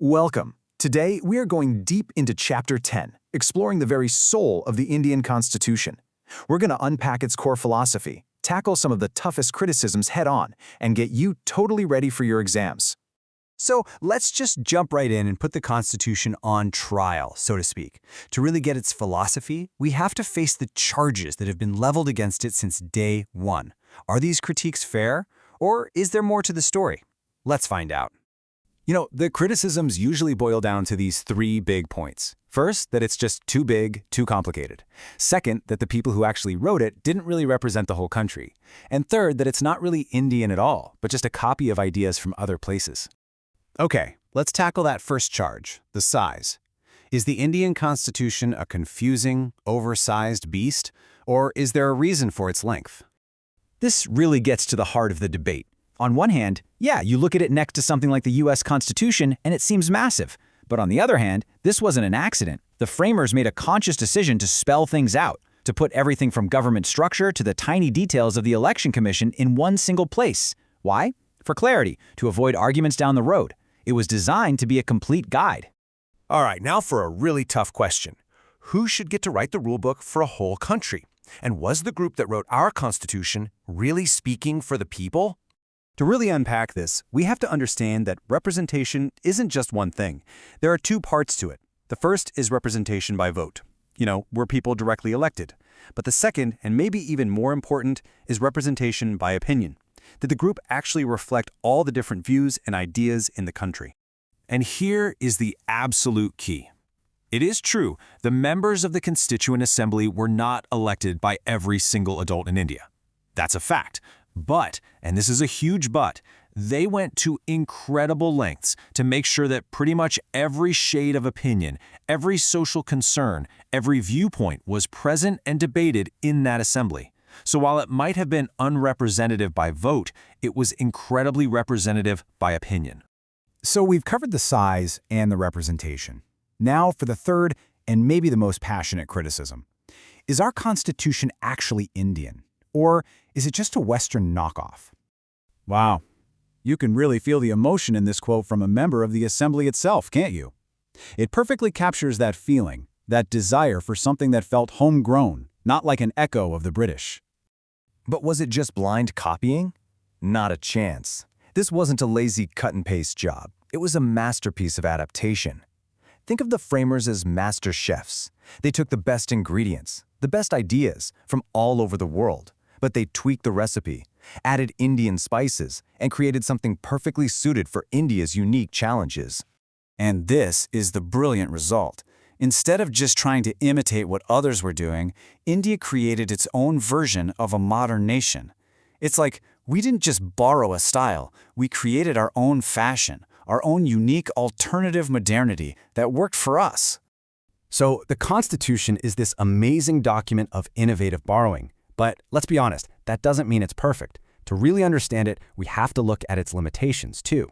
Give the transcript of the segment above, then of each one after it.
Welcome. Today, we are going deep into Chapter 10, exploring the very soul of the Indian Constitution. We're going to unpack its core philosophy, tackle some of the toughest criticisms head-on, and get you totally ready for your exams. So let's just jump right in and put the Constitution on trial, so to speak. To really get its philosophy, we have to face the charges that have been leveled against it since day one. Are these critiques fair, or is there more to the story? Let's find out. The criticisms usually boil down to these three big points. First, that it's just too big, too complicated. Second, that the people who actually wrote it didn't really represent the whole country. And third, that it's not really Indian at all, but just a copy of ideas from other places. Okay, let's tackle that first charge, the size. Is the Indian Constitution a confusing, oversized beast, or is there a reason for its length? This really gets to the heart of the debate. On one hand, yeah, you look at it next to something like the U.S. Constitution and it seems massive. But on the other hand, this wasn't an accident. The framers made a conscious decision to spell things out, to put everything from government structure to the tiny details of the election commission in one single place. Why? For clarity, to avoid arguments down the road. It was designed to be a complete guide. All right, now for a really tough question. Who should get to write the rulebook for a whole country? And was the group that wrote our Constitution really speaking for the people? To really unpack this, we have to understand that representation isn't just one thing. There are two parts to it. The first is representation by vote. Were people directly elected? But the second, and maybe even more important, is representation by opinion. Did the group actually reflect all the different views and ideas in the country? And here is the absolute key. It is true, the members of the Constituent Assembly were not elected by every single adult in India. That's a fact. But, and this is a huge but, they went to incredible lengths to make sure that pretty much every shade of opinion, every social concern, every viewpoint was present and debated in that assembly. So while it might have been unrepresentative by vote, it was incredibly representative by opinion. So we've covered the size and the representation. Now for the third and maybe the most passionate criticism. Is our Constitution actually Indian? Or is it just a Western knockoff? Wow. You can really feel the emotion in this quote from a member of the Assembly itself, can't you? It perfectly captures that feeling, that desire for something that felt homegrown, not like an echo of the British. But was it just blind copying? Not a chance. This wasn't a lazy cut-and-paste job. It was a masterpiece of adaptation. Think of the framers as master chefs. They took the best ingredients, the best ideas from all over the world, but they tweaked the recipe, added Indian spices, and created something perfectly suited for India's unique challenges. And this is the brilliant result. Instead of just trying to imitate what others were doing, India created its own version of a modern nation. It's like we didn't just borrow a style, we created our own fashion, our own unique alternative modernity that worked for us. So the Constitution is this amazing document of innovative borrowing. But let's be honest, that doesn't mean it's perfect. To really understand it, we have to look at its limitations too.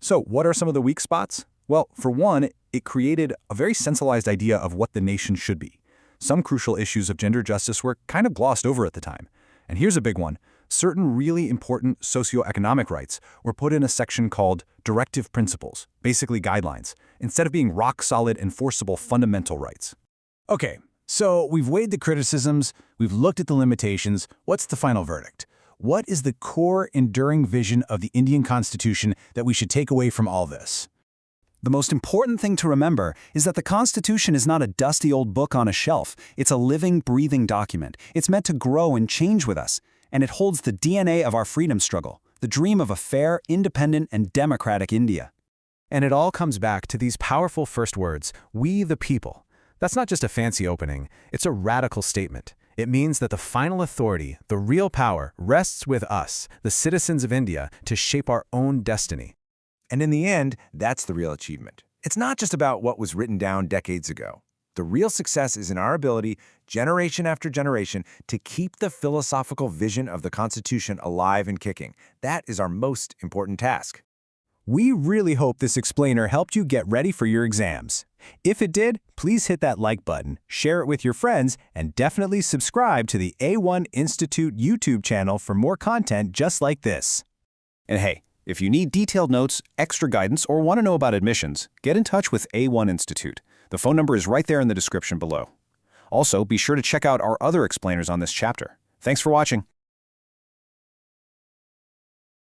So what are some of the weak spots? Well, for one, it created a very centralized idea of what the nation should be. Some crucial issues of gender justice were kind of glossed over at the time. And here's a big one. Certain really important socioeconomic rights were put in a section called directive principles, basically guidelines, instead of being rock-solid enforceable fundamental rights. Okay, so we've weighed the criticisms, we've looked at the limitations. What's the final verdict? What is the core, enduring vision of the Indian Constitution that we should take away from all this? The most important thing to remember is that the Constitution is not a dusty old book on a shelf. It's a living, breathing document. It's meant to grow and change with us. And it holds the DNA of our freedom struggle, the dream of a fair, independent, and democratic India. And it all comes back to these powerful first words, we the people. That's not just a fancy opening, it's a radical statement. It means that the final authority, the real power, rests with us, the citizens of India, to shape our own destiny. And in the end, that's the real achievement. It's not just about what was written down decades ago. The real success is in our ability, generation after generation, to keep the philosophical vision of the Constitution alive and kicking. That is our most important task. We really hope this explainer helped you get ready for your exams. If it did, please hit that like button, share it with your friends, and definitely subscribe to the A1 Institute YouTube channel for more content just like this. And hey, If you need detailed notes, extra guidance, or want to know about admissions, get in touch with A1 Institute. The phone number is right there in the description below. Also, be sure to check out our other explainers on this chapter. Thanks for watching.